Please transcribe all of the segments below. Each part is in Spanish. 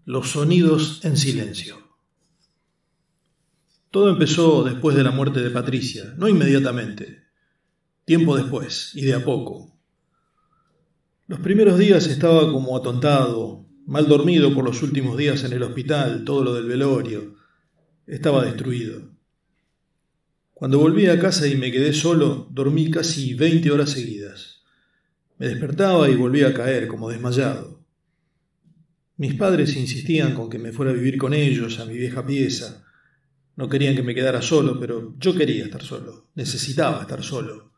Los sonidos en silencio. Todo empezó después de la muerte de Patricia, no inmediatamente, tiempo después y de a poco. Los primeros días estaba como atontado, mal dormido por los últimos días en el hospital, todo lo del velorio. Estaba destruido. Cuando volví a casa y me quedé solo, dormí casi 20 horas seguidas. Me despertaba y volvía a caer como desmayado. Mis padres insistían con que me fuera a vivir con ellos a mi vieja pieza. No querían que me quedara solo, pero yo quería estar solo. Necesitaba estar solo.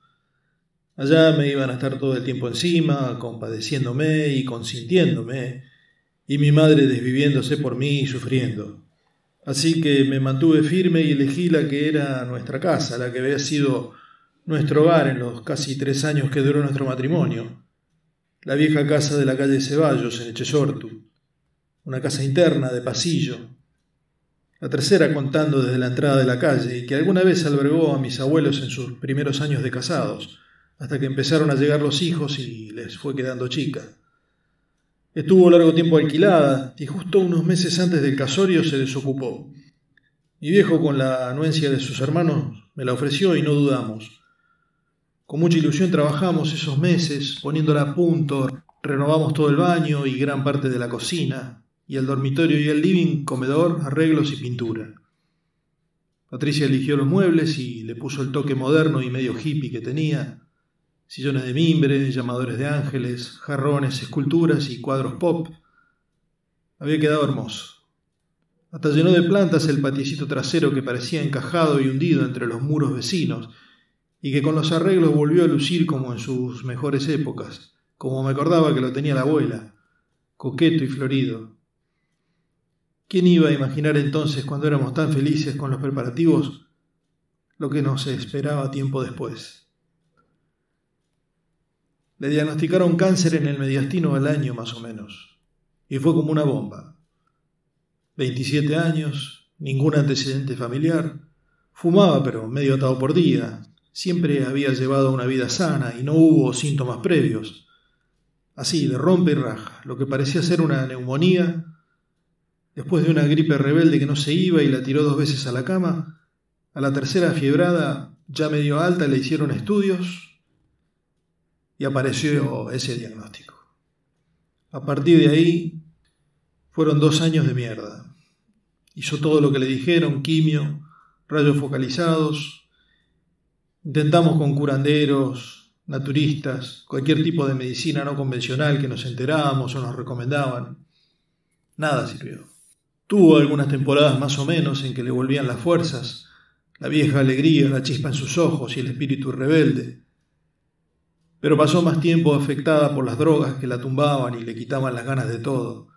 Allá me iban a estar todo el tiempo encima, compadeciéndome y consintiéndome, y mi madre desviviéndose por mí y sufriendo. Así que me mantuve firme y elegí la que era nuestra casa, la que había sido nuestro hogar en los casi 3 años que duró nuestro matrimonio. La vieja casa de la calle Ceballos, en Echesortu. Una casa interna de pasillo, la tercera contando desde la entrada de la calle, y que alguna vez albergó a mis abuelos en sus primeros años de casados, hasta que empezaron a llegar los hijos y les fue quedando chica. Estuvo largo tiempo alquilada, y justo unos meses antes del casorio se desocupó. Mi viejo, con la anuencia de sus hermanos, me la ofreció y no dudamos. Con mucha ilusión trabajamos esos meses, poniéndola a punto, renovamos todo el baño y gran parte de la cocina, y el dormitorio y el living, comedor, arreglos y pintura. Patricia eligió los muebles y le puso el toque moderno y medio hippie que tenía: sillones de mimbre, llamadores de ángeles, jarrones, esculturas y cuadros pop. Había quedado hermoso. Hasta llenó de plantas el patiecito trasero que parecía encajado y hundido entre los muros vecinos, y que con los arreglos volvió a lucir como en sus mejores épocas, como me acordaba que lo tenía la abuela, coqueto y florido. ¿Quién iba a imaginar entonces, cuando éramos tan felices con los preparativos, lo que nos esperaba tiempo después? Le diagnosticaron cáncer en el mediastino al año más o menos, y fue como una bomba. 27 años, ningún antecedente familiar, fumaba pero medio atado por día, siempre había llevado una vida sana y no hubo síntomas previos. Así, de rompe y raja, lo que parecía ser una neumonía. Después de una gripe rebelde que no se iba y la tiró 2 veces a la cama, a la tercera fiebrada, ya medio alta, le hicieron estudios y apareció ese diagnóstico. A partir de ahí, fueron 2 años de mierda. Hizo todo lo que le dijeron: quimio, rayos focalizados. Intentamos con curanderos, naturistas, cualquier tipo de medicina no convencional que nos enterábamos o nos recomendaban. Nada sirvió. Tuvo algunas temporadas más o menos en que le volvían las fuerzas, la vieja alegría, la chispa en sus ojos y el espíritu rebelde. Pero pasó más tiempo afectada por las drogas que la tumbaban y le quitaban las ganas de todo.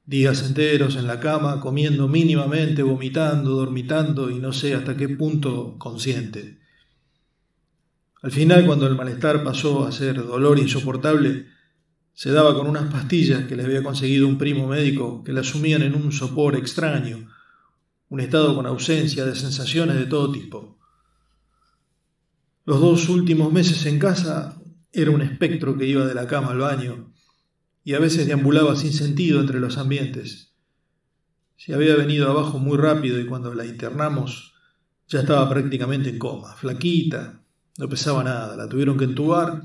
Días enteros en la cama, comiendo mínimamente, vomitando, dormitando y no sé hasta qué punto consciente. Al final, cuando el malestar pasó a ser dolor insoportable, se daba con unas pastillas que le había conseguido un primo médico que la sumían en un sopor extraño, un estado con ausencia de sensaciones de todo tipo. Los 2 últimos meses en casa era un espectro que iba de la cama al baño y a veces deambulaba sin sentido entre los ambientes. Se había venido abajo muy rápido y cuando la internamos ya estaba prácticamente en coma, flaquita, no pesaba nada, la tuvieron que entubar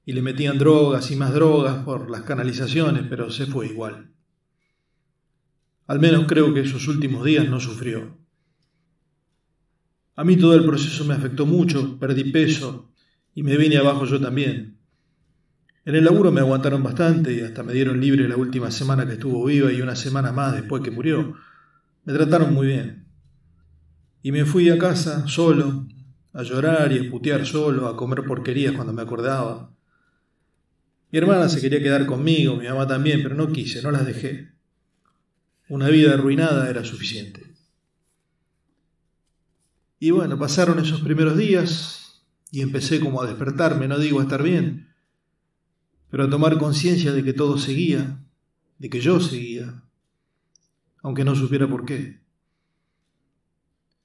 y le metían drogas y más drogas por las canalizaciones, pero se fue igual. Al menos creo que esos últimos días no sufrió. A mí todo el proceso me afectó mucho, perdí peso y me vine abajo yo también. En el laburo me aguantaron bastante y hasta me dieron libre la última semana que estuvo viva y una semana más después que murió. Me trataron muy bien. Y me fui a casa solo, a llorar y a putear solo, a comer porquerías cuando me acordaba. Mi hermana se quería quedar conmigo, mi mamá también, pero no quise, no las dejé. Una vida arruinada era suficiente. Y bueno, pasaron esos primeros días y empecé como a despertarme, no digo a estar bien, pero a tomar conciencia de que todo seguía, de que yo seguía, aunque no supiera por qué.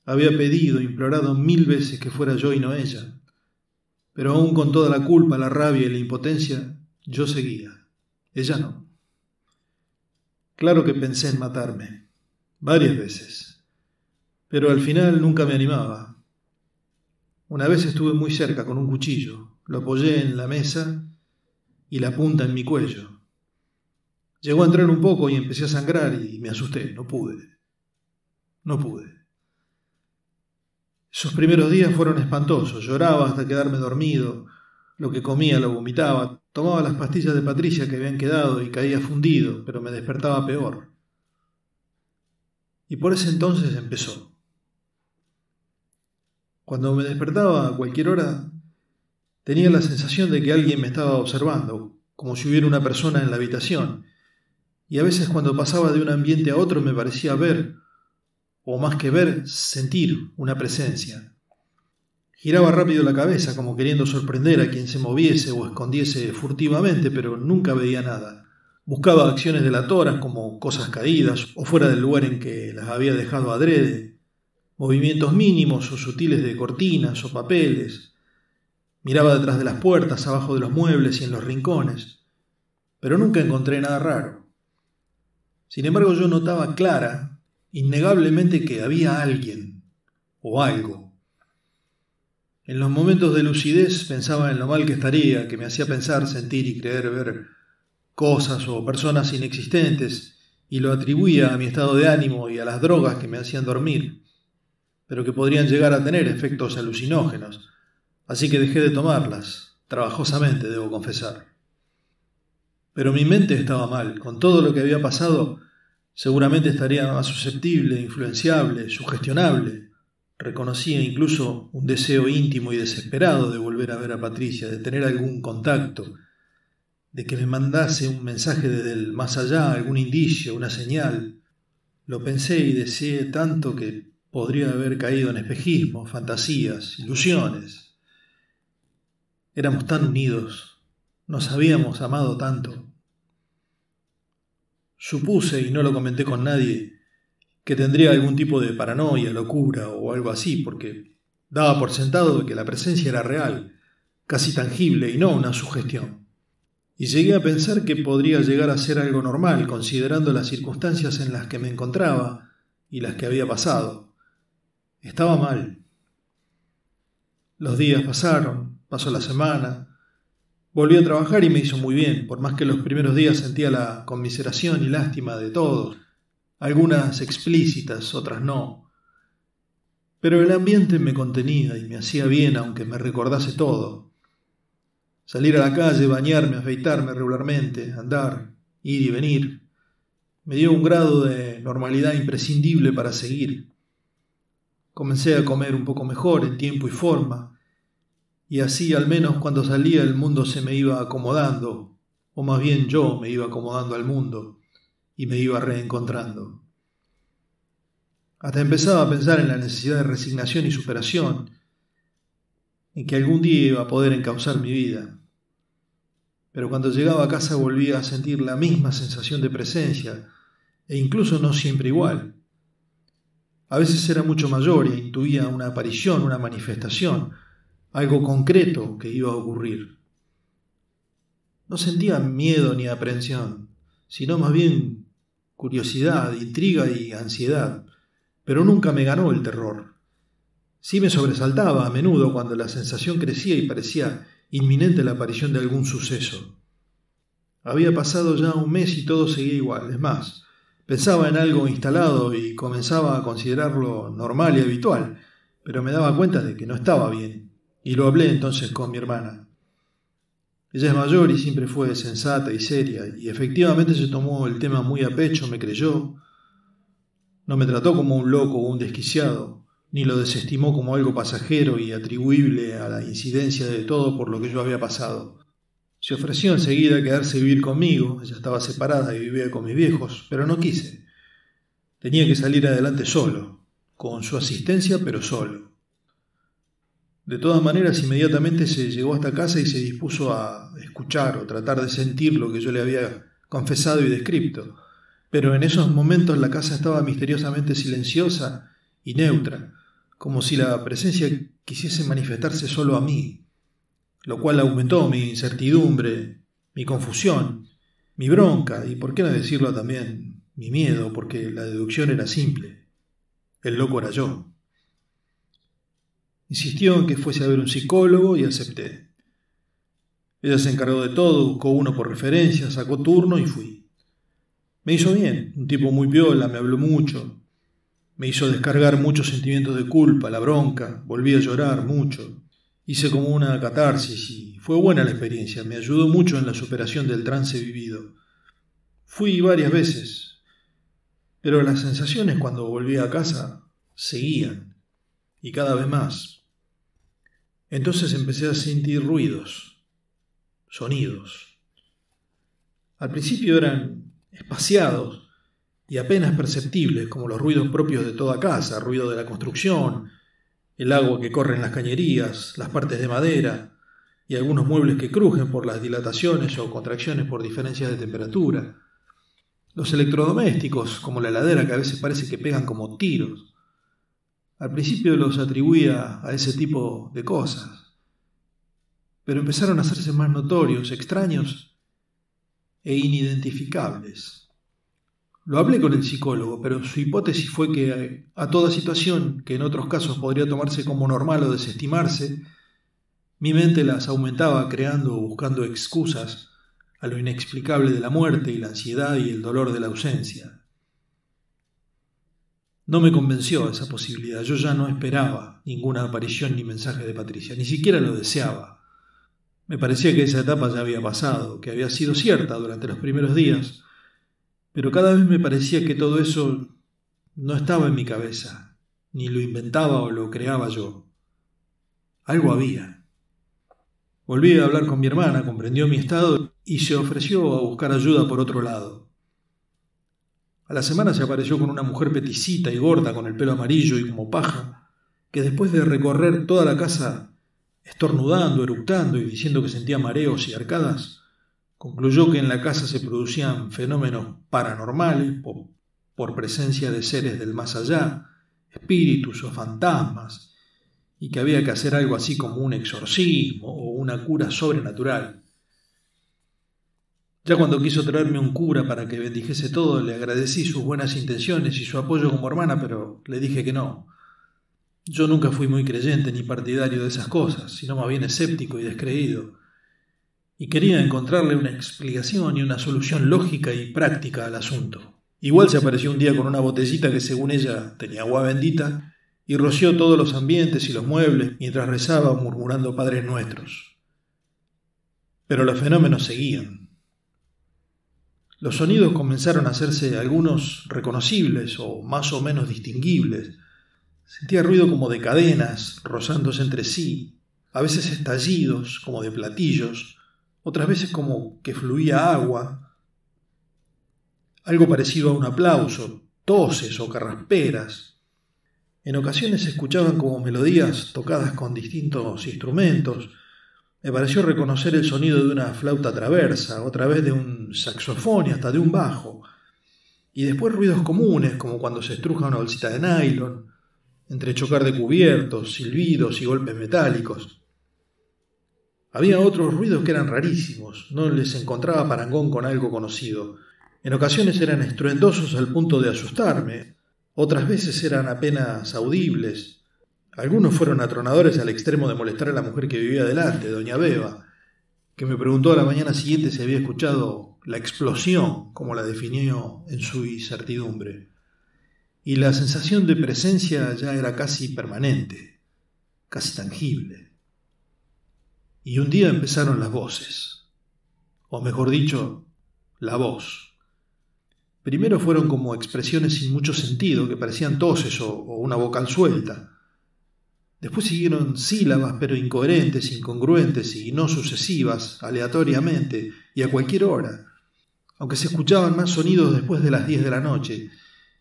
Había pedido, implorado 1000 veces que fuera yo y no ella, pero aún con toda la culpa, la rabia y la impotencia, yo seguía, ella no. Claro que pensé en matarme, varias veces, pero al final nunca me animaba. Una vez estuve muy cerca con un cuchillo, lo apoyé en la mesa y la punta en mi cuello. Llegó a entrar un poco y empecé a sangrar y me asusté, no pude. Esos primeros días fueron espantosos, lloraba hasta quedarme dormido, lo que comía lo vomitaba, tomaba las pastillas de Patricia que habían quedado y caía fundido, pero me despertaba peor. Y por ese entonces empezó. Cuando me despertaba a cualquier hora, tenía la sensación de que alguien me estaba observando, como si hubiera una persona en la habitación, y a veces cuando pasaba de un ambiente a otro me parecía ver, o más que ver, sentir una presencia. Giraba rápido la cabeza como queriendo sorprender a quien se moviese o escondiese furtivamente, pero nunca veía nada. Buscaba acciones delatoras como cosas caídas o fuera del lugar en que las había dejado adrede, movimientos mínimos o sutiles de cortinas o papeles. Miraba detrás de las puertas, abajo de los muebles y en los rincones, pero nunca encontré nada raro. Sin embargo, yo notaba clara, innegablemente, que había alguien o algo. En los momentos de lucidez pensaba en lo mal que estaría, que me hacía pensar, sentir y creer ver cosas o personas inexistentes, y lo atribuía a mi estado de ánimo y a las drogas que me hacían dormir, pero que podrían llegar a tener efectos alucinógenos, así que dejé de tomarlas, trabajosamente, debo confesar. Pero mi mente estaba mal, con todo lo que había pasado, seguramente estaría más susceptible, influenciable, sugestionable. Reconocía incluso un deseo íntimo y desesperado de volver a ver a Patricia, de tener algún contacto, de que me mandase un mensaje desde el más allá, algún indicio, una señal. Lo pensé y deseé tanto que podría haber caído en espejismos, fantasías, ilusiones. Éramos tan unidos, nos habíamos amado tanto. Supuse, y no lo comenté con nadie, que tendría algún tipo de paranoia, locura o algo así, porque daba por sentado que la presencia era real, casi tangible y no una sugestión. Y llegué a pensar que podría llegar a ser algo normal, considerando las circunstancias en las que me encontraba y las que había pasado. Estaba mal. Los días pasaron, pasó la semana. Volví a trabajar y me hizo muy bien, por más que los primeros días sentía la conmiseración y lástima de todos, algunas explícitas, otras no. Pero el ambiente me contenía y me hacía bien aunque me recordase todo. Salir a la calle, bañarme, afeitarme regularmente, andar, ir y venir, me dio un grado de normalidad imprescindible para seguir. Comencé a comer un poco mejor en tiempo y forma, y así al menos cuando salía el mundo se me iba acomodando, o más bien yo me iba acomodando al mundo y me iba reencontrando. Hasta empezaba a pensar en la necesidad de resignación y superación, en que algún día iba a poder encauzar mi vida. Pero cuando llegaba a casa volvía a sentir la misma sensación de presencia, e incluso no siempre igual. A veces era mucho mayor e intuía una aparición, una manifestación, algo concreto que iba a ocurrir. No sentía miedo ni aprensión, sino más bien curiosidad, intriga y ansiedad, pero nunca me ganó el terror. Sí me sobresaltaba a menudo cuando la sensación crecía y parecía inminente la aparición de algún suceso. Había pasado ya un mes y todo seguía igual, es más, pensaba en algo instalado y comenzaba a considerarlo normal y habitual, pero me daba cuenta de que no estaba bien, y lo hablé entonces con mi hermana. Ella es mayor y siempre fue sensata y seria, y efectivamente se tomó el tema muy a pecho, me creyó. No me trató como un loco o un desquiciado, ni lo desestimó como algo pasajero y atribuible a la incidencia de todo por lo que yo había pasado. Se ofreció enseguida a quedarse a vivir conmigo, ella estaba separada y vivía con mis viejos, pero no quise. Tenía que salir adelante solo, con su asistencia, pero solo. De todas maneras, inmediatamente se llegó hasta casa y se dispuso a escuchar o tratar de sentir lo que yo le había confesado y descrito, pero en esos momentos la casa estaba misteriosamente silenciosa y neutra, como si la presencia quisiese manifestarse solo a mí, lo cual aumentó mi incertidumbre, mi confusión, mi bronca y, por qué no decirlo también, mi miedo, porque la deducción era simple. El loco era yo. Insistió en que fuese a ver un psicólogo y acepté. Ella se encargó de todo, buscó uno por referencia, sacó turno y fui. Me hizo bien, un tipo muy piola, me habló mucho. Me hizo descargar muchos sentimientos de culpa, la bronca, volví a llorar mucho. Hice como una catarsis y fue buena la experiencia, me ayudó mucho en la superación del trance vivido. Fui varias veces, pero las sensaciones cuando volví a casa seguían, y cada vez más. Entonces empecé a sentir ruidos, sonidos. Al principio eran espaciados y apenas perceptibles, como los ruidos propios de toda casa, ruido de la construcción, el agua que corre en las cañerías, las partes de madera y algunos muebles que crujen por las dilataciones o contracciones por diferencias de temperatura. Los electrodomésticos, como la heladera, que a veces parece que pegan como tiros. Al principio los atribuía a ese tipo de cosas, pero empezaron a hacerse más notorios, extraños e inidentificables. Lo hablé con el psicólogo, pero su hipótesis fue que a toda situación que en otros casos podría tomarse como normal o desestimarse, mi mente las aumentaba creando o buscando excusas a lo inexplicable de la muerte y la ansiedad y el dolor de la ausencia. No me convenció esa posibilidad, yo ya no esperaba ninguna aparición ni mensaje de Patricia, ni siquiera lo deseaba. Me parecía que esa etapa ya había pasado, que había sido cierta durante los primeros días, pero cada vez me parecía que todo eso no estaba en mi cabeza, ni lo inventaba o lo creaba yo. Algo había. Volví a hablar con mi hermana, comprendió mi estado y se ofreció a buscar ayuda por otro lado. A la semana se apareció con una mujer peticita y gorda, con el pelo amarillo y como paja, que después de recorrer toda la casa, estornudando, eructando y diciendo que sentía mareos y arcadas, concluyó que en la casa se producían fenómenos paranormales por presencia de seres del más allá, espíritus o fantasmas, y que había que hacer algo así como un exorcismo o una cura sobrenatural. Ya cuando quiso traerme un cura para que bendijese todo, le agradecí sus buenas intenciones y su apoyo como hermana, pero le dije que no. Yo nunca fui muy creyente ni partidario de esas cosas, sino más bien escéptico y descreído, y quería encontrarle una explicación y una solución lógica y práctica al asunto. Igual se apareció un día con una botellita que según ella tenía agua bendita y roció todos los ambientes y los muebles mientras rezaba murmurando Padres Nuestros. Pero los fenómenos seguían. Los sonidos comenzaron a hacerse algunos reconocibles o más o menos distinguibles. Sentía ruido como de cadenas rozándose entre sí, a veces estallidos como de platillos, otras veces como que fluía agua, algo parecido a un aplauso, toses o carrasperas. En ocasiones se escuchaban como melodías tocadas con distintos instrumentos. Me pareció reconocer el sonido de una flauta traversa, otra vez de un saxofón y hasta de un bajo. Y después ruidos comunes, como cuando se estruja una bolsita de nylon, entre chocar de cubiertos, silbidos y golpes metálicos. Había otros ruidos que eran rarísimos, no les encontraba parangón con algo conocido. En ocasiones eran estruendosos al punto de asustarme, otras veces eran apenas audibles. Algunos fueron atronadores al extremo de molestar a la mujer que vivía delante, doña Beba, que me preguntó a la mañana siguiente si había escuchado la explosión, como la definió en su incertidumbre. Y la sensación de presencia ya era casi permanente, casi tangible. Y un día empezaron las voces, o mejor dicho, la voz. Primero fueron como expresiones sin mucho sentido, que parecían toses o una vocal suelta. Después siguieron sílabas, pero incoherentes, incongruentes y no sucesivas, aleatoriamente y a cualquier hora, aunque se escuchaban más sonidos después de las 10 de la noche,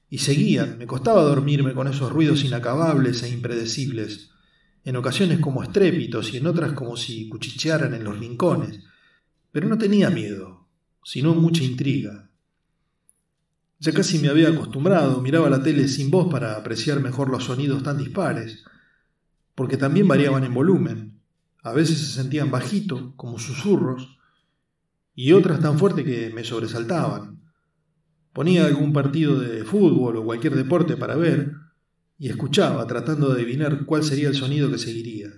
y seguían. Me costaba dormirme con esos ruidos inacabables e impredecibles, en ocasiones como estrépitos y en otras como si cuchichearan en los rincones, pero no tenía miedo, sino mucha intriga. Ya casi me había acostumbrado, miraba la tele sin voz para apreciar mejor los sonidos tan dispares, porque también variaban en volumen. A veces se sentían bajito, como susurros, y otras tan fuerte que me sobresaltaban. Ponía algún partido de fútbol o cualquier deporte para ver y escuchaba, tratando de adivinar cuál sería el sonido que seguiría.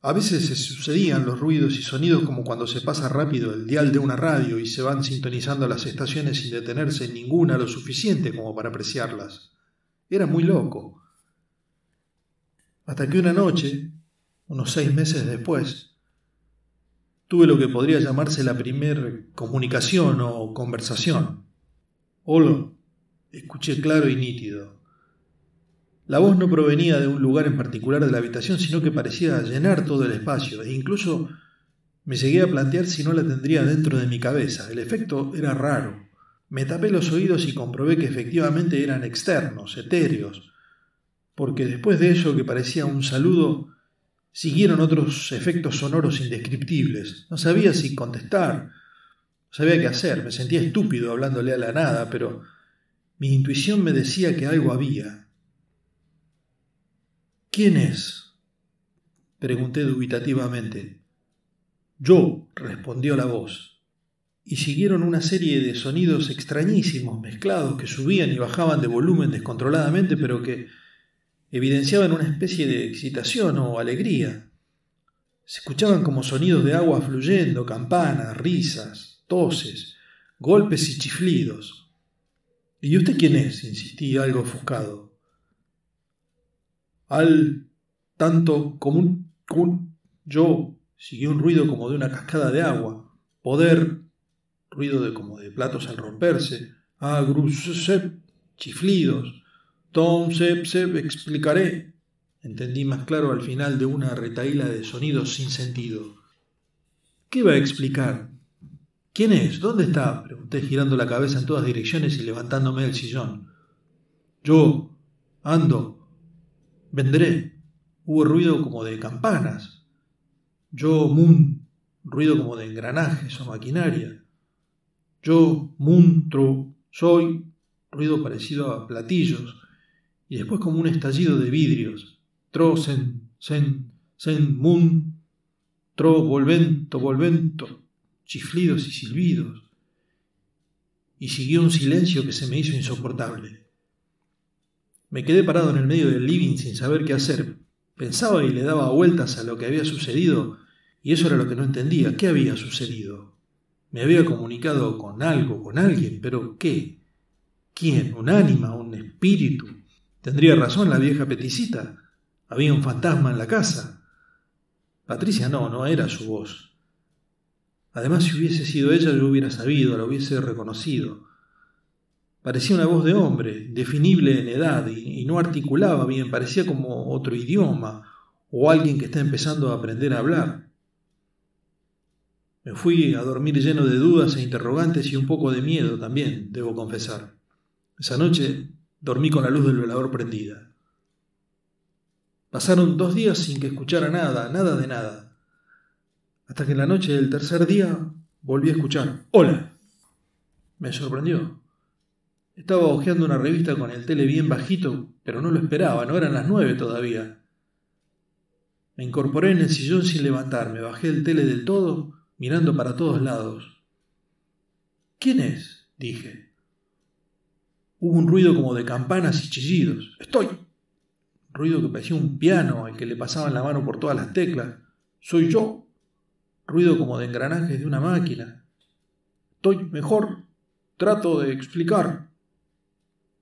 A veces se sucedían los ruidos y sonidos como cuando se pasa rápido el dial de una radio y se van sintonizando las estaciones sin detenerse en ninguna lo suficiente como para apreciarlas. Era muy loco. Hasta que una noche, unos 6 meses después, tuve lo que podría llamarse la primer comunicación o conversación. Hola, escuché claro y nítido. La voz no provenía de un lugar en particular de la habitación, sino que parecía llenar todo el espacio, e incluso me llegué a plantear si no la tendría dentro de mi cabeza. El efecto era raro. Me tapé los oídos y comprobé que efectivamente eran externos, etéreos, porque después de eso que parecía un saludo, siguieron otros efectos sonoros indescriptibles. No sabía si contestar, no sabía qué hacer, me sentía estúpido hablándole a la nada, pero mi intuición me decía que algo había. ¿Quién es?, pregunté dubitativamente. Yo, respondió la voz, y siguieron una serie de sonidos extrañísimos, mezclados, que subían y bajaban de volumen descontroladamente, pero que evidenciaban una especie de excitación o alegría. Se escuchaban como sonidos de agua fluyendo, campanas, risas, toses, golpes y chiflidos. ¿Y usted quién es?, insistí, algo ofuscado. Al tanto común, yo, siguió un ruido como de una cascada de agua. Poder, ruido como de platos al romperse. Agrusep, chiflidos. Tom, sep, explicaré. Entendí más claro al final de una retahíla de sonidos sin sentido. ¿Qué va a explicar? ¿Quién es? ¿Dónde está?, pregunté, girando la cabeza en todas direcciones y levantándome del sillón. Yo ando. Vendré. Hubo ruido como de campanas. Yo, ruido como de engranajes o maquinaria. Yo, soy, ruido parecido a platillos, y después como un estallido de vidrios. Volvento, chiflidos y silbidos. Y siguió un silencio que se me hizo insoportable. Me quedé parado en el medio del living sin saber qué hacer. Pensaba y le daba vueltas a lo que había sucedido, y eso era lo que no entendía. ¿Qué había sucedido? Me había comunicado con algo, con alguien, pero ¿qué? ¿Quién? ¿Un ánima? ¿Un espíritu? ¿Tendría razón la vieja peticita? ¿Había un fantasma en la casa? Patricia no era su voz. Además, si hubiese sido ella, yo hubiera sabido, la hubiese reconocido. Parecía una voz de hombre, definible en edad, y no articulaba bien, parecía como otro idioma, o alguien que está empezando a aprender a hablar. Me fui a dormir lleno de dudas e interrogantes y un poco de miedo también, debo confesar. Esa noche dormí con la luz del velador prendida. Pasaron 2 días sin que escuchara nada de nada, hasta que en la noche del tercer día volví a escuchar «Hola». Me sorprendió. Estaba hojeando una revista con el tele bien bajito, pero no lo esperaba, no eran las 9 todavía. Me incorporé en el sillón sin levantarme, bajé el tele del todo, mirando para todos lados. ¿Quién es?, dije. Hubo un ruido como de campanas y chillidos. ¡Estoy! Ruido que parecía un piano al que le pasaban la mano por todas las teclas. ¡Soy yo! Ruido como de engranajes de una máquina. Estoy mejor. Trato de explicar.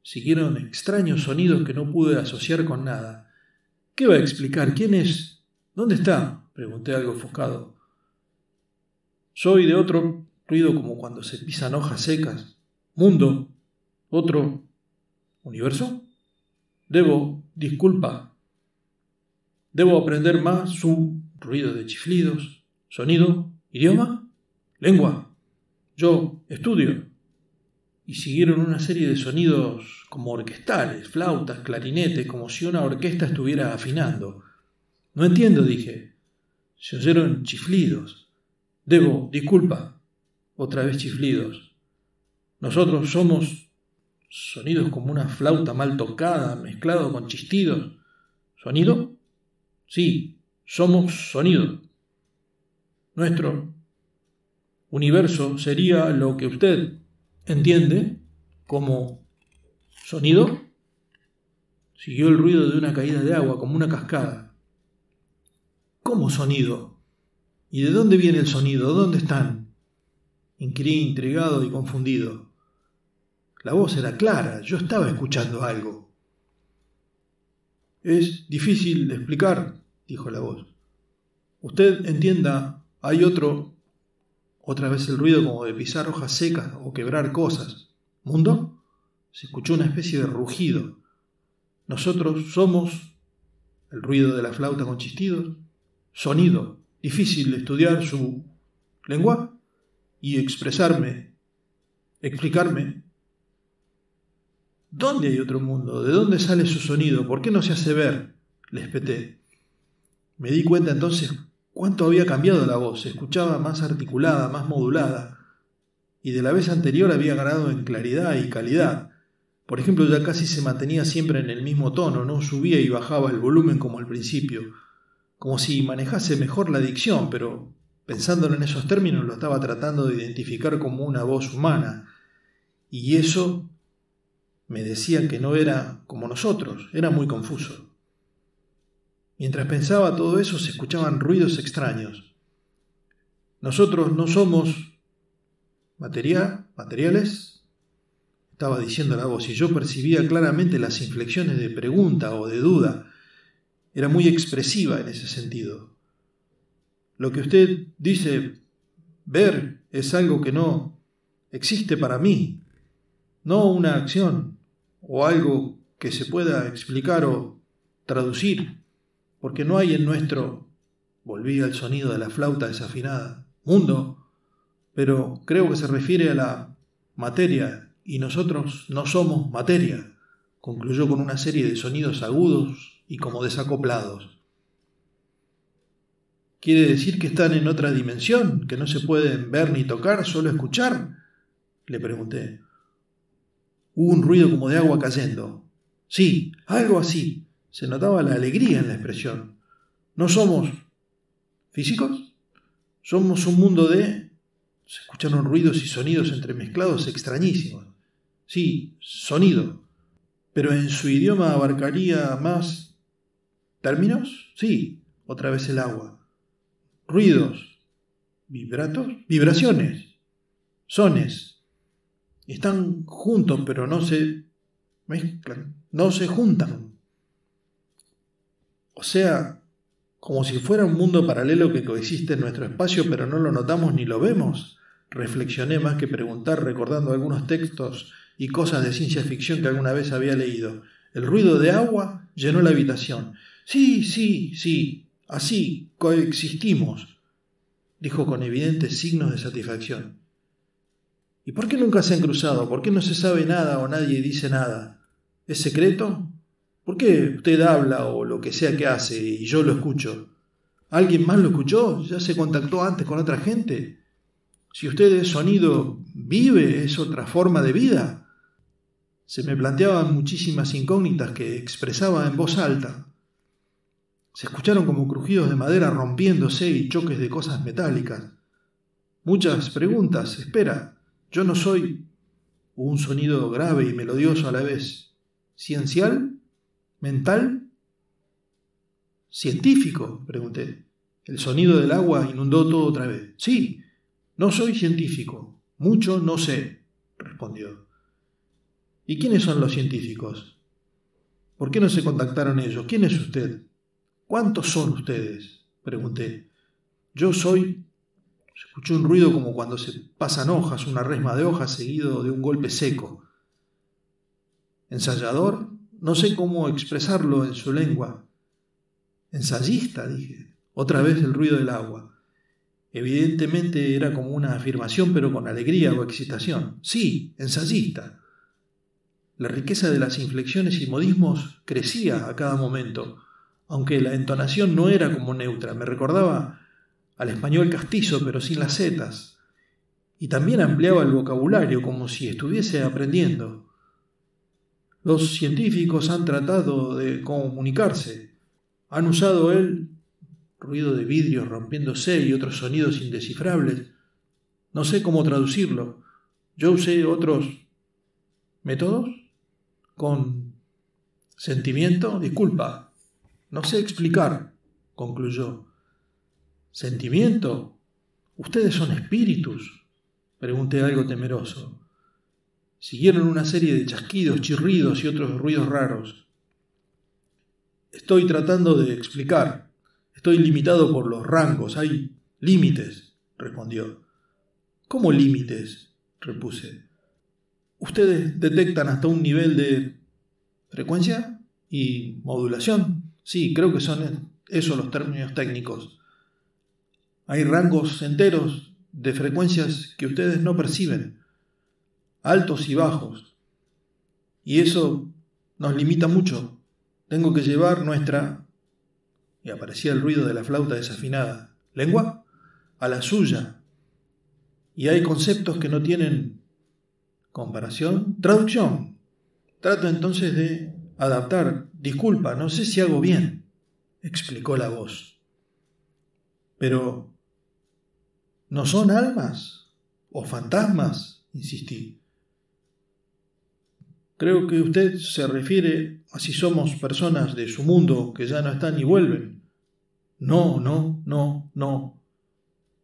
Siguieron extraños sonidos que no pude asociar con nada. ¿Qué va a explicar? ¿Quién es? ¿Dónde está?, pregunté algo ofuscado. Soy de otro, ruido como cuando se pisan hojas secas. Mundo. Otro. ¿Universo? Disculpa. Debo aprender más. Ruido de chiflidos. Sonido. Idioma. Lengua. Yo estudio. Y siguieron una serie de sonidos como orquestales, flautas, clarinetes, como si una orquesta estuviera afinando. No entiendo, dije. Se oyeron chiflidos. Disculpa. Otra vez chiflidos. Nosotros somos sonidos como una flauta mal tocada, mezclado con chistidos. ¿Sonido? Sí, somos sonido. Nuestro universo sería lo que usted ¿Entiende? ¿Como sonido? Siguió el ruido de una caída de agua, como una cascada. ¿Cómo sonido? ¿Y de dónde viene el sonido? ¿Dónde están? Inquirí intrigado y confundido. La voz era clara, yo estaba escuchando algo. Es difícil de explicar, dijo la voz. Usted entienda, hay otra vez el ruido como de pisar hojas secas o quebrar cosas. ¿Mundo? Se escuchó una especie de rugido. Nosotros somos el ruido de la flauta con chistidos, sonido, difícil de estudiar su lengua y expresarme, explicarme. ¿Dónde hay otro mundo? ¿De dónde sale su sonido? ¿Por qué no se hace ver? Le espeté. Me di cuenta entonces cuánto había cambiado la voz. Se escuchaba más articulada, más modulada, y de la vez anterior había ganado en claridad y calidad. Por ejemplo, ya casi se mantenía siempre en el mismo tono, no subía y bajaba el volumen como al principio, como si manejase mejor la dicción, pero pensándolo en esos términos lo estaba tratando de identificar como una voz humana, y eso me decía que no era como nosotros, era muy confuso. Mientras pensaba todo eso se escuchaban ruidos extraños. Nosotros no somos materiales, estaba diciendo la voz, y yo percibía claramente las inflexiones de pregunta o de duda. Era muy expresiva en ese sentido. Lo que usted dice ver es algo que no existe para mí, no una acción o algo que se pueda explicar o traducir, porque no hay en nuestro, volvía el sonido de la flauta desafinada, mundo, pero creo que se refiere a la materia, y nosotros no somos materia, concluyó con una serie de sonidos agudos y como desacoplados. ¿Quiere decir que están en otra dimensión, que no se pueden ver ni tocar, solo escuchar? Le pregunté. Hubo un ruido como de agua cayendo. Sí, algo así. Se notaba la alegría en la expresión. ¿No somos físicos? Somos un mundo de... Se escucharon ruidos y sonidos entremezclados extrañísimos. Sí, sonido. Pero en su idioma abarcaría más... ¿Términos? Sí, otra vez el agua. Ruidos. ¿Vibratos? Vibraciones. Sones. Están juntos, pero no se mezclan, no se juntan. O sea, como si fuera un mundo paralelo que coexiste en nuestro espacio, pero no lo notamos ni lo vemos. Reflexioné más que preguntar, recordando algunos textos y cosas de ciencia ficción que alguna vez había leído. El ruido de agua llenó la habitación. Sí, así coexistimos, dijo con evidentes signos de satisfacción. ¿Y por qué nunca se han cruzado? ¿Por qué no se sabe nada o nadie dice nada? ¿Es secreto? ¿Por qué usted habla o lo que sea que hace y yo lo escucho? ¿Alguien más lo escuchó? ¿Ya se contactó antes con otra gente? Si usted es sonido, ¿vive? ¿Es otra forma de vida? Se me planteaban muchísimas incógnitas que expresaba en voz alta. Se escucharon como crujidos de madera rompiéndose y choques de cosas metálicas. Muchas preguntas. Espera, yo no soy... un sonido grave y melodioso a la vez. ¿Ciencial? ¿Mental? ¿Científico?, pregunté. El sonido del agua inundó todo otra vez. Sí, no soy científico. Mucho no sé, respondió. ¿Y quiénes son los científicos? ¿Por qué no se contactaron ellos? ¿Quién es usted? ¿Cuántos son ustedes?, pregunté. Yo soy... Se escuchó un ruido como cuando se pasan hojas, una resma de hojas seguido de un golpe seco. ¿Ensayador? No sé cómo expresarlo en su lengua. Ensayista, dije. Otra vez el ruido del agua. Evidentemente era como una afirmación, pero con alegría o excitación. Sí, ensayista. La riqueza de las inflexiones y modismos crecía a cada momento, aunque la entonación no era como neutra. Me recordaba al español castizo, pero sin las zetas. Y también ampliaba el vocabulario, como si estuviese aprendiendo. Los científicos han tratado de comunicarse. Han usado el ruido de vidrios rompiéndose y otros sonidos indescifrables. No sé cómo traducirlo. Yo usé otros métodos con sentimiento. Disculpa, no sé explicar, concluyó. ¿Sentimiento? ¿Ustedes son espíritus?, pregunté algo temeroso. Siguieron una serie de chasquidos, chirridos y otros ruidos raros. Estoy tratando de explicar. Estoy limitado por los rangos. Hay límites, respondió. ¿Cómo límites?, repuse. ¿Ustedes detectan hasta un nivel de frecuencia y modulación? Sí, creo que son esos los términos técnicos. Hay rangos enteros de frecuencias que ustedes no perciben, altos y bajos. Y eso nos limita mucho. Tengo que llevar nuestra... Y aparecía el ruido de la flauta desafinada. ¿Lengua? A la suya. Y hay conceptos que no tienen comparación. Traducción. Trato entonces de adaptar. Disculpa, no sé si hago bien, explicó la voz. Pero... ¿no son almas o fantasmas?, insistí. Creo que usted se refiere a si somos personas de su mundo que ya no están y vuelven. No.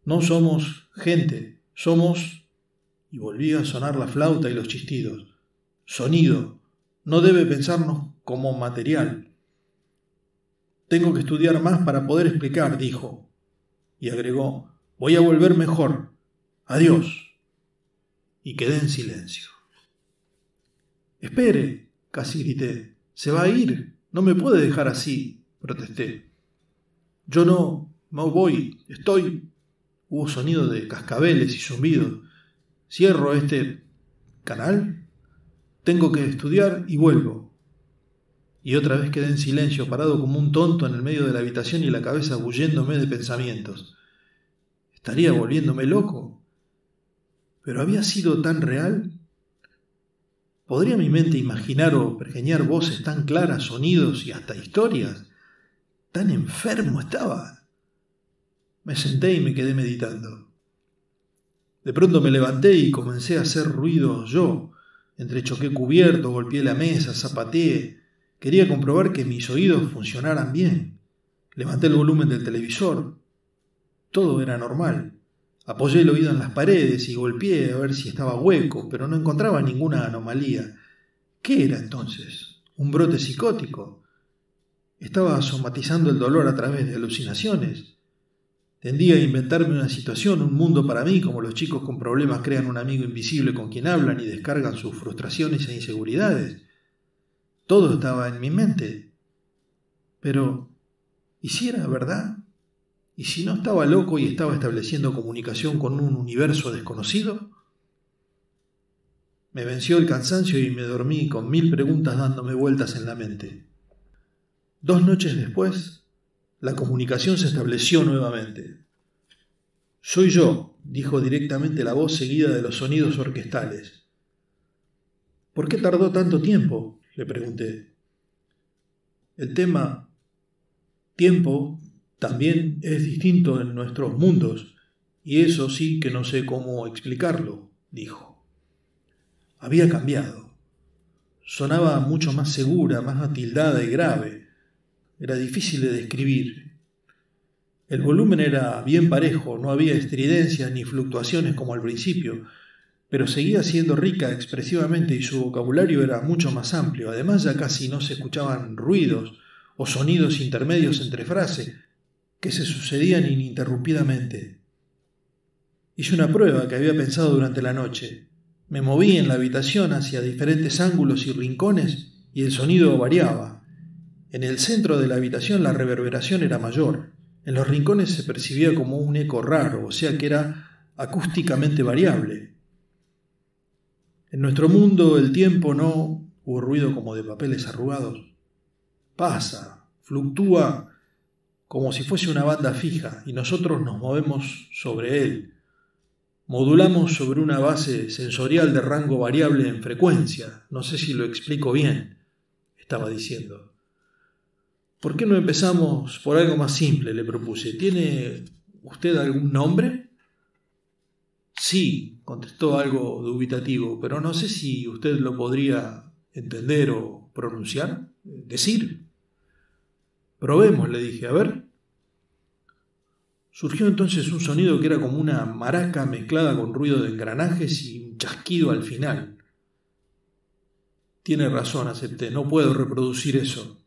No somos gente, somos... Y volvía a sonar la flauta y los chistidos. Sonido. No debe pensarnos como material. Tengo que estudiar más para poder explicar, dijo. Y agregó, voy a volver mejor. Adiós. Y quedé en silencio. Espere, casi grité. Se va a ir. No me puede dejar así, protesté. Yo no voy. Estoy... Hubo sonido de cascabeles y zumbidos. ¿Cierro este canal? Tengo que estudiar y vuelvo. Y otra vez quedé en silencio, parado como un tonto en el medio de la habitación y la cabeza bulléndome de pensamientos. ¿Estaría volviéndome loco? ¿Pero había sido tan real? ¿Podría mi mente imaginar o pergeñar voces tan claras, sonidos y hasta historias? ¿Tan enfermo estaba? Me senté y me quedé meditando. De pronto me levanté y comencé a hacer ruidos yo. Entrechoqué cubiertos, golpeé la mesa, zapateé. Quería comprobar que mis oídos funcionaran bien. Levanté el volumen del televisor. Todo era normal. Apoyé el oído en las paredes y golpeé a ver si estaba hueco, pero no encontraba ninguna anomalía. ¿Qué era entonces? ¿Un brote psicótico? ¿Estaba somatizando el dolor a través de alucinaciones? Tendía a inventarme una situación, un mundo para mí, como los chicos con problemas crean un amigo invisible con quien hablan y descargan sus frustraciones e inseguridades. Todo estaba en mi mente. Pero, ¿y si era verdad? ¿Y si no estaba loco y estaba estableciendo comunicación con un universo desconocido? Me venció el cansancio y me dormí con 1000 preguntas dándome vueltas en la mente. 2 noches después, la comunicación se estableció nuevamente. Soy yo, dijo directamente la voz seguida de los sonidos orquestales. ¿Por qué tardó tanto tiempo?, le pregunté. El tema tiempo también es distinto en nuestros mundos, y eso sí que no sé cómo explicarlo, dijo. Había cambiado. Sonaba mucho más segura, más atildada y grave. Era difícil de describir. El volumen era bien parejo, no había estridencias ni fluctuaciones como al principio, pero seguía siendo rica expresivamente y su vocabulario era mucho más amplio. Además ya casi no se escuchaban ruidos o sonidos intermedios entre frases que se sucedían ininterrumpidamente. Hice una prueba que había pensado durante la noche. Me moví en la habitación hacia diferentes ángulos y rincones y el sonido variaba. En el centro de la habitación la reverberación era mayor. En los rincones se percibía como un eco raro, o sea que era acústicamente variable. En nuestro mundo el tiempo no... Hubo ruido como de papeles arrugados. Pasa, fluctúa como si fuese una banda fija y nosotros nos movemos sobre él. Modulamos sobre una base sensorial de rango variable en frecuencia. No sé si lo explico bien, estaba diciendo. ¿Por qué no empezamos por algo más simple?, le propuse. ¿Tiene usted algún nombre? Sí, contestó algo dubitativo, pero no sé si usted lo podría entender o pronunciar, decir. Probemos, le dije, a ver. Surgió entonces un sonido que era como una maraca mezclada con ruido de engranajes y un chasquido al final. Tiene razón, acepté, no puedo reproducir eso.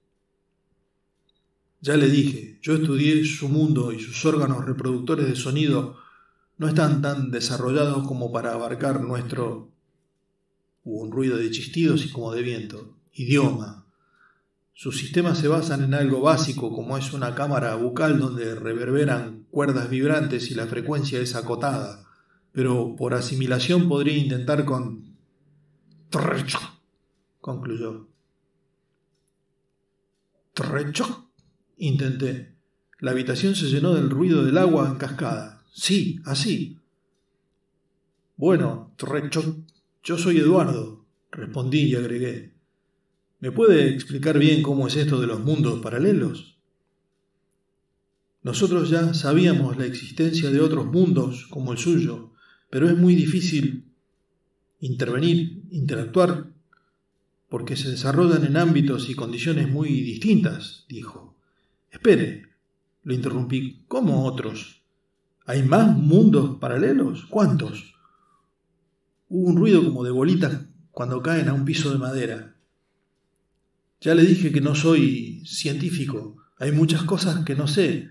Ya le dije, yo estudié su mundo y sus órganos reproductores de sonido no están tan desarrollados como para abarcar nuestro... Hubo un ruido de chistidos y como de viento. Idioma. Sus sistemas se basan en algo básico como es una cámara bucal donde reverberan cuerdas vibrantes y la frecuencia es acotada, pero por asimilación podría intentar con... concluyó. ¿Trecho? Intenté. La habitación se llenó del ruido del agua en cascada. Sí, así. Bueno, trecho. Yo soy Eduardo, respondí y agregué. ¿Me puede explicar bien cómo es esto de los mundos paralelos? Nosotros ya sabíamos la existencia de otros mundos como el suyo, pero es muy difícil intervenir, interactuar, porque se desarrollan en ámbitos y condiciones muy distintas, dijo. Espere, lo interrumpí. ¿Cómo otros? ¿Hay más mundos paralelos? ¿Cuántos? Hubo un ruido como de bolitas cuando caen a un piso de madera. Ya le dije que no soy científico. Hay muchas cosas que no sé,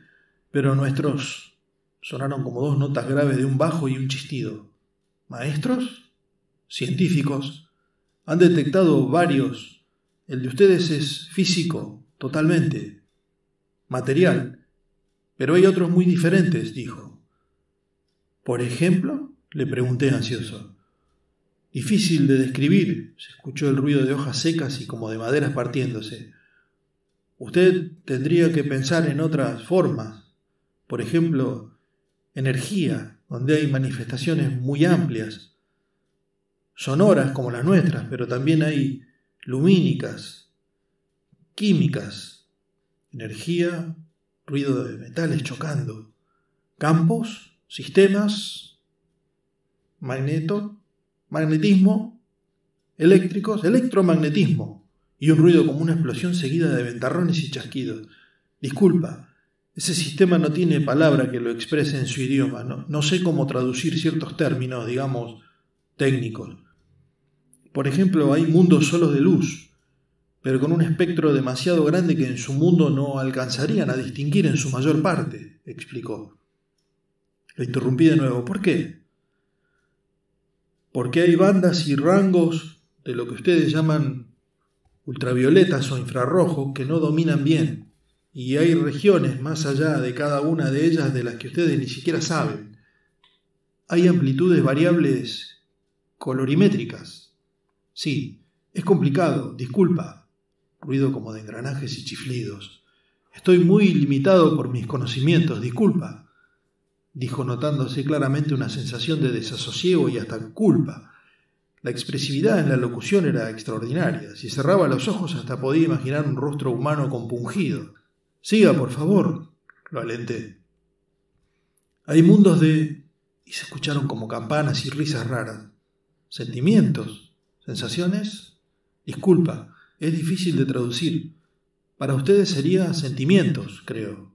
pero nuestros... Sonaron como dos notas graves de un bajo y un chistido. ¿Maestros? Científicos. Han detectado varios. El de ustedes es físico, totalmente. Material. Pero hay otros muy diferentes, dijo. ¿Por ejemplo? Le pregunté ansioso. Difícil de describir. Se escuchó el ruido de hojas secas y como de maderas partiéndose. Usted tendría que pensar en otras formas. Por ejemplo, energía, donde hay manifestaciones muy amplias. Sonoras como las nuestras, pero también hay lumínicas, químicas, energía, ruido de metales chocando, campos, sistemas, magnetismo, eléctricos, electromagnetismo, y un ruido como una explosión seguida de ventarrones y chasquidos. Disculpa, ese sistema no tiene palabra que lo exprese en su idioma, no sé cómo traducir ciertos términos, digamos, técnicos. Por ejemplo, hay mundos solos de luz, pero con un espectro demasiado grande que en su mundo no alcanzarían a distinguir en su mayor parte, explicó. Le interrumpí de nuevo. ¿Por qué? Porque hay bandas y rangos de lo que ustedes llaman ultravioletas o infrarrojos que no dominan bien, y hay regiones más allá de cada una de ellas de las que ustedes ni siquiera saben. Hay amplitudes variables colorimétricas. Sí, es complicado, disculpa. Ruido como de engranajes y chiflidos. Estoy muy limitado por mis conocimientos, disculpa, dijo notándose claramente una sensación de desasosiego y hasta culpa. La expresividad en la locución era extraordinaria. Si cerraba los ojos hasta podía imaginar un rostro humano compungido. Siga, por favor, lo alenté. Hay mundos de... Y se escucharon como campanas y risas raras. ¿Sentimientos? ¿Sensaciones? Disculpa, es difícil de traducir. Para ustedes sería sentimientos, creo,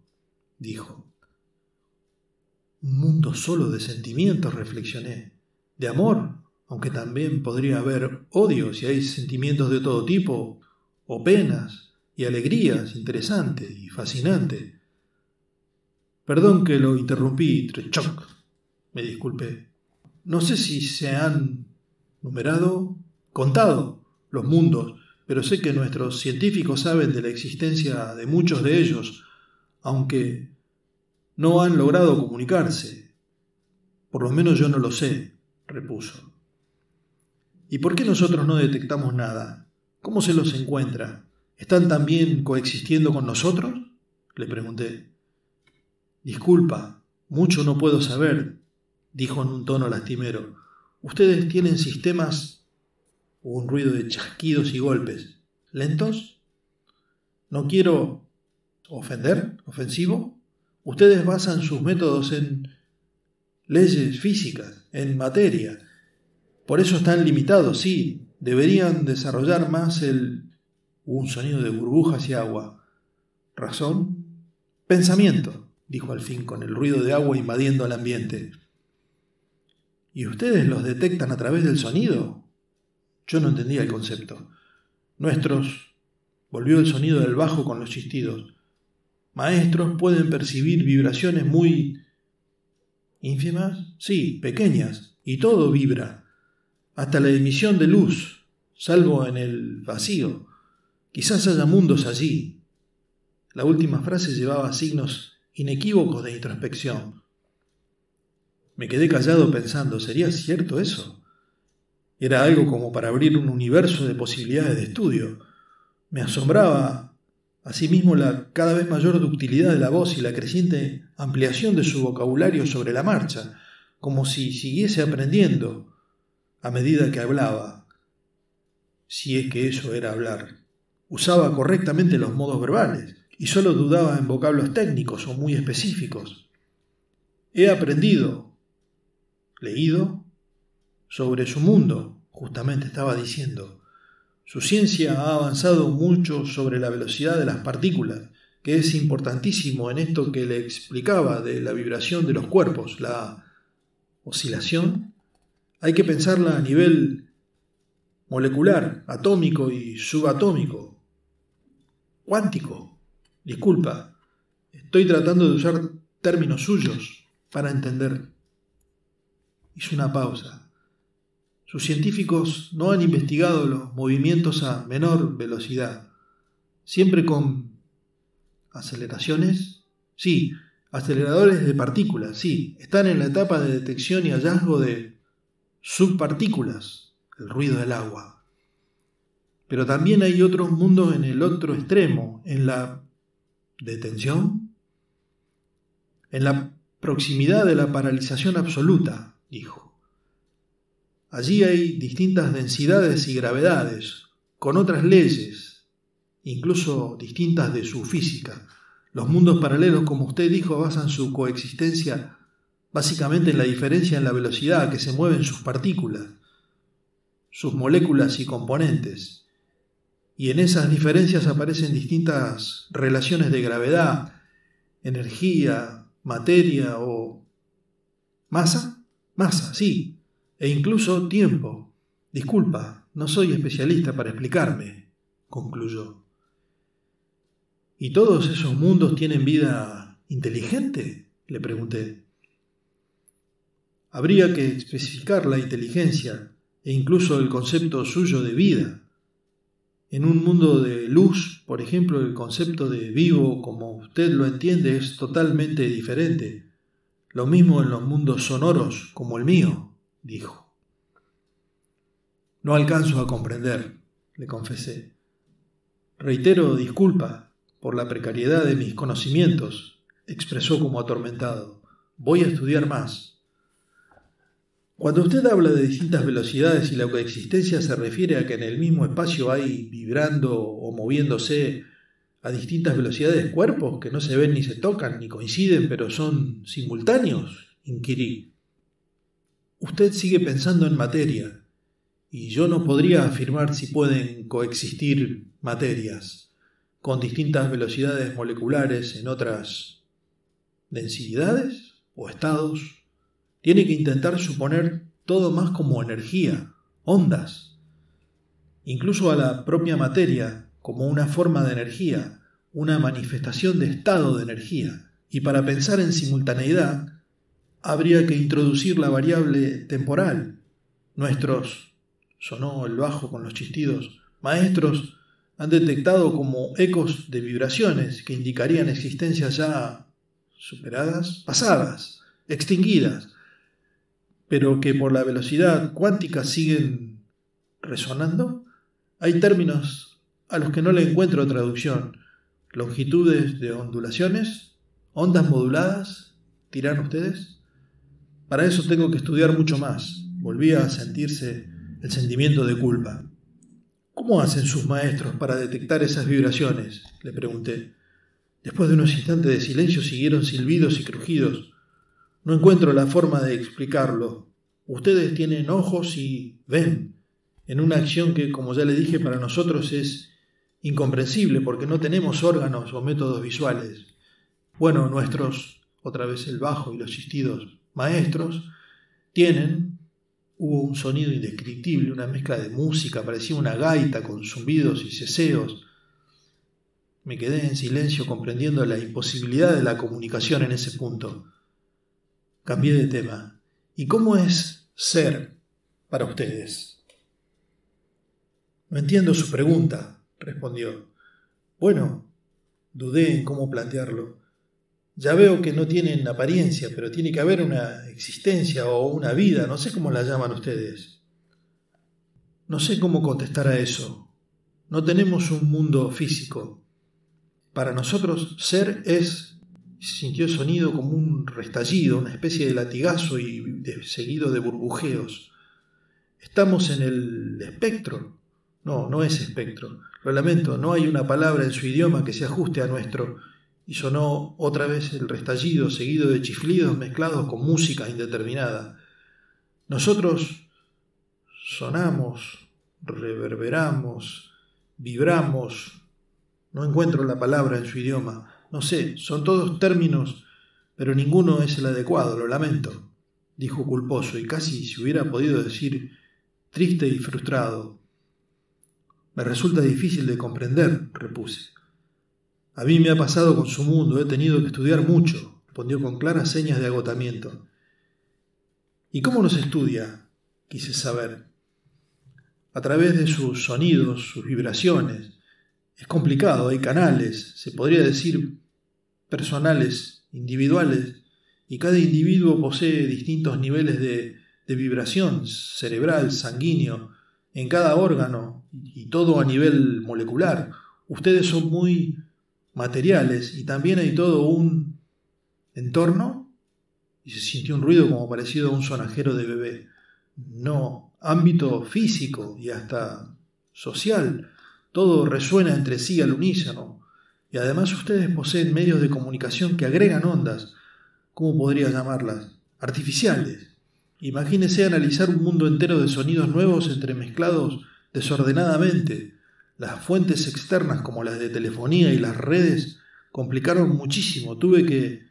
dijo. Un mundo solo de sentimientos, reflexioné. De amor, aunque también podría haber odio si hay sentimientos de todo tipo, o penas y alegrías, interesante y fascinante. Perdón que lo interrumpí, Trechoc, me disculpé. No sé si se han contado los mundos, pero sé que nuestros científicos saben de la existencia de muchos de ellos, aunque no han logrado comunicarse. Por lo menos yo no lo sé, repuso. ¿Y por qué nosotros no detectamos nada? ¿Cómo se los encuentra? ¿Están también coexistiendo con nosotros? Le pregunté. Disculpa, mucho no puedo saber, dijo en un tono lastimero. Ustedes tienen sistemas... Hubo un ruido de chasquidos y golpes. ¿Lentos? No quiero... ¿Ofender? ¿Ofensivo? Ustedes basan sus métodos en... leyes físicas, en materia. Por eso están limitados, sí. Deberían desarrollar más un sonido de burbujas y agua. ¿Razón? Pensamiento, dijo al fin con el ruido de agua invadiendo el ambiente. ¿Y ustedes los detectan a través del sonido? Yo no entendía el concepto. Volvió el sonido del bajo con los chistidos. Maestros pueden percibir vibraciones muy ínfimas, sí, pequeñas, y todo vibra, hasta la emisión de luz, salvo en el vacío. Quizás haya mundos allí. La última frase llevaba signos inequívocos de introspección. Me quedé callado pensando, ¿sería cierto eso? Era algo como para abrir un universo de posibilidades de estudio. Me asombraba asimismo la cada vez mayor ductilidad de la voz y la creciente ampliación de su vocabulario sobre la marcha, como si siguiese aprendiendo a medida que hablaba, si es que eso era hablar. Usaba correctamente los modos verbales y solo dudaba en vocablos técnicos o muy específicos. He aprendido, leído, sobre su mundo, justamente estaba diciendo. Su ciencia ha avanzado mucho sobre la velocidad de las partículas, que es importantísimo en esto que le explicaba de la vibración de los cuerpos, la oscilación. Hay que pensarla a nivel molecular, atómico y subatómico. Cuántico. Disculpa, estoy tratando de usar términos suyos para entender. Hizo una pausa. Sus científicos no han investigado los movimientos a menor velocidad, siempre con aceleraciones. Sí, aceleradores de partículas, sí, están en la etapa de detección y hallazgo de subpartículas, el ruido del agua. Pero también hay otros mundos en el otro extremo, en la detención, en la proximidad de la paralización absoluta, dijo. Allí hay distintas densidades y gravedades, con otras leyes, incluso distintas de su física. Los mundos paralelos, como usted dijo, basan su coexistencia básicamente en la diferencia en la velocidad a que se mueven sus partículas, sus moléculas y componentes. Y en esas diferencias aparecen distintas relaciones de gravedad, energía, materia o masa. Masa, sí. E incluso tiempo. Disculpa, no soy especialista para explicarme, concluyó. ¿Y todos esos mundos tienen vida inteligente?, le pregunté. Habría que especificar la inteligencia e incluso el concepto suyo de vida. En un mundo de luz, por ejemplo, el concepto de vivo, como usted lo entiende, es totalmente diferente. Lo mismo en los mundos sonoros, como el mío, dijo. No alcanzo a comprender, le confesé. Reitero disculpa por la precariedad de mis conocimientos, expresó como atormentado. Voy a estudiar más. Cuando usted habla de distintas velocidades y la coexistencia se refiere a que en el mismo espacio hay vibrando o moviéndose a distintas velocidades cuerpos que no se ven ni se tocan ni coinciden, pero son simultáneos, inquirí. Usted sigue pensando en materia, y yo no podría afirmar si pueden coexistir materias con distintas velocidades moleculares en otras densidades o estados. Tiene que intentar suponer todo más como energía, ondas, incluso a la propia materia como una forma de energía, una manifestación de estado de energía. Y para pensar en simultaneidad, habría que introducir la variable temporal. Sonó el bajo con los chistidos, maestros han detectado como ecos de vibraciones que indicarían existencias ya superadas, pasadas, extinguidas, pero que por la velocidad cuántica siguen resonando. Hay términos a los que no le encuentro traducción. Longitudes de ondulaciones, ondas moduladas, ¿dirán ustedes? Para eso tengo que estudiar mucho más. Volvía a sentirse el sentimiento de culpa. ¿Cómo hacen sus maestros para detectar esas vibraciones?, le pregunté. Después de unos instantes de silencio siguieron silbidos y crujidos. No encuentro la forma de explicarlo. Ustedes tienen ojos y ven, en una acción que, como ya le dije, para nosotros es incomprensible porque no tenemos órganos o métodos visuales. Bueno, nuestros, otra vez el bajo y los chistidos maestros, hubo un sonido indescriptible, una mezcla de música, parecía una gaita con zumbidos y ceseos. Me quedé en silencio comprendiendo la imposibilidad de la comunicación en ese punto. Cambié de tema. ¿Y cómo es ser para ustedes? No entiendo su pregunta, respondió. Bueno, dudé en cómo plantearlo. Ya veo que no tienen apariencia, pero tiene que haber una existencia o una vida, no sé cómo la llaman ustedes. No sé cómo contestar a eso. No tenemos un mundo físico. Para nosotros, ser es, sintió el sonido como un restallido, una especie de latigazo y seguido de burbujeos. Estamos en el espectro. No es espectro. Lo lamento, no hay una palabra en su idioma que se ajuste a nuestro. Y sonó otra vez el restallido seguido de chiflidos mezclados con música indeterminada. Nosotros sonamos, reverberamos, vibramos. No encuentro la palabra en su idioma. No sé, son todos términos, pero ninguno es el adecuado, lo lamento, dijo culposo y casi se hubiera podido decir triste y frustrado. Me resulta difícil de comprender, repuse. A mí me ha pasado con su mundo, he tenido que estudiar mucho, respondió con claras señas de agotamiento. ¿Y cómo nos estudia? Quise saber. A través de sus sonidos, sus vibraciones. Es complicado, hay canales, se podría decir personales, individuales, y cada individuo posee distintos niveles de vibración cerebral, sanguíneo, en cada órgano, y todo a nivel molecular. Ustedes son muy materiales y también hay todo un entorno, y se sintió un ruido como parecido a un sonajero de bebé. No, ámbito físico y hasta social, todo resuena entre sí al unísono, y además ustedes poseen medios de comunicación que agregan ondas, ¿cómo podría llamarlas? Artificiales. Imagínese analizar un mundo entero de sonidos nuevos entremezclados desordenadamente. Las fuentes externas como las de telefonía y las redes complicaron muchísimo. Tuve que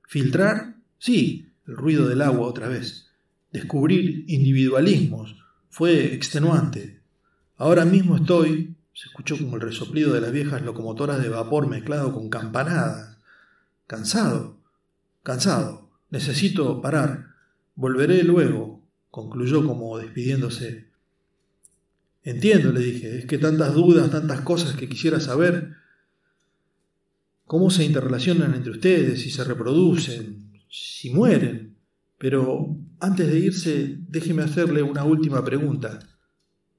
filtrar, sí, el ruido del agua otra vez. Descubrir individualismos. Fue extenuante. Ahora mismo se escuchó como el resoplido de las viejas locomotoras de vapor mezclado con campanadas. Cansado. Necesito parar. Volveré luego, concluyó como despidiéndose. Entiendo, le dije, es que tantas dudas, tantas cosas que quisiera saber. ¿Cómo se interrelacionan entre ustedes, si se reproducen, si mueren? Pero antes de irse, déjeme hacerle una última pregunta.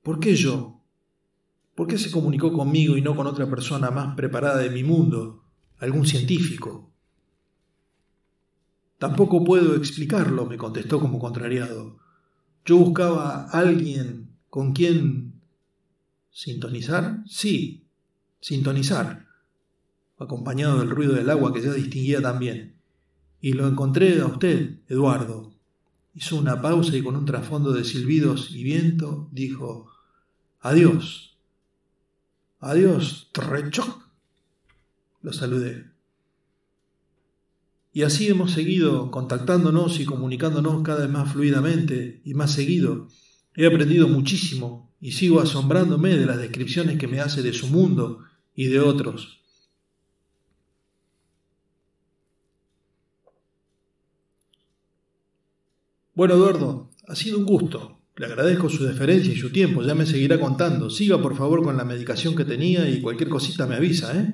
¿Por qué yo? ¿Por qué se comunicó conmigo y no con otra persona más preparada de mi mundo? ¿Algún científico? Tampoco puedo explicarlo, me contestó como contrariado. Yo buscaba a alguien con quien sintonizar. Sí, sintonizar, acompañado del ruido del agua que ya distinguía también. Y lo encontré a usted, Eduardo. Hizo una pausa y con un trasfondo de silbidos y viento dijo: Adiós. Adiós, Trechoc. Lo saludé. Y así hemos seguido contactándonos y comunicándonos cada vez más fluidamente y más seguido. He aprendido muchísimo y sigo asombrándome de las descripciones que me hace de su mundo y de otros. Bueno, Eduardo, ha sido un gusto. Le agradezco su deferencia y su tiempo. Ya me seguirá contando. Siga, por favor, con la medicación que tenía y cualquier cosita me avisa, ¿eh?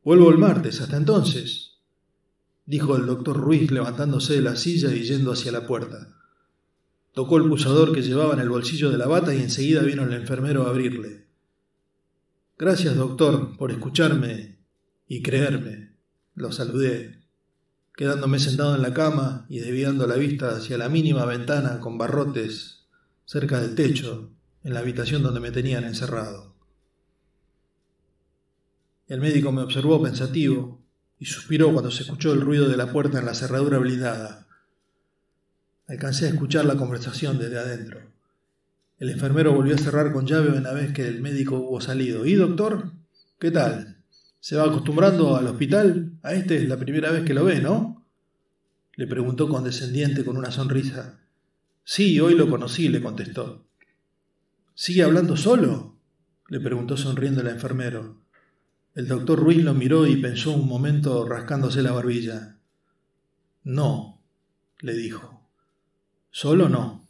Vuelvo el martes. Hasta entonces, dijo el doctor Ruiz levantándose de la silla y yendo hacia la puerta. Tocó el pulsador que llevaba en el bolsillo de la bata y enseguida vino el enfermero a abrirle. Gracias, doctor, por escucharme y creerme. Lo saludé, quedándome sentado en la cama y desviando la vista hacia la mínima ventana con barrotes cerca del techo, en la habitación donde me tenían encerrado. El médico me observó pensativo y suspiró cuando se escuchó el ruido de la puerta en la cerradura blindada. Alcancé a escuchar la conversación desde adentro. El enfermero volvió a cerrar con llave una vez que el médico hubo salido. ¿Y, doctor? ¿Qué tal? ¿Se va acostumbrando al hospital? A este es la primera vez que lo ve, ¿no? Le preguntó condescendiente con una sonrisa. Sí, hoy lo conocí, le contestó. ¿Sigue hablando solo? Le preguntó sonriendo el enfermero. El doctor Ruiz lo miró y pensó un momento rascándose la barbilla. No, le dijo. Solo no.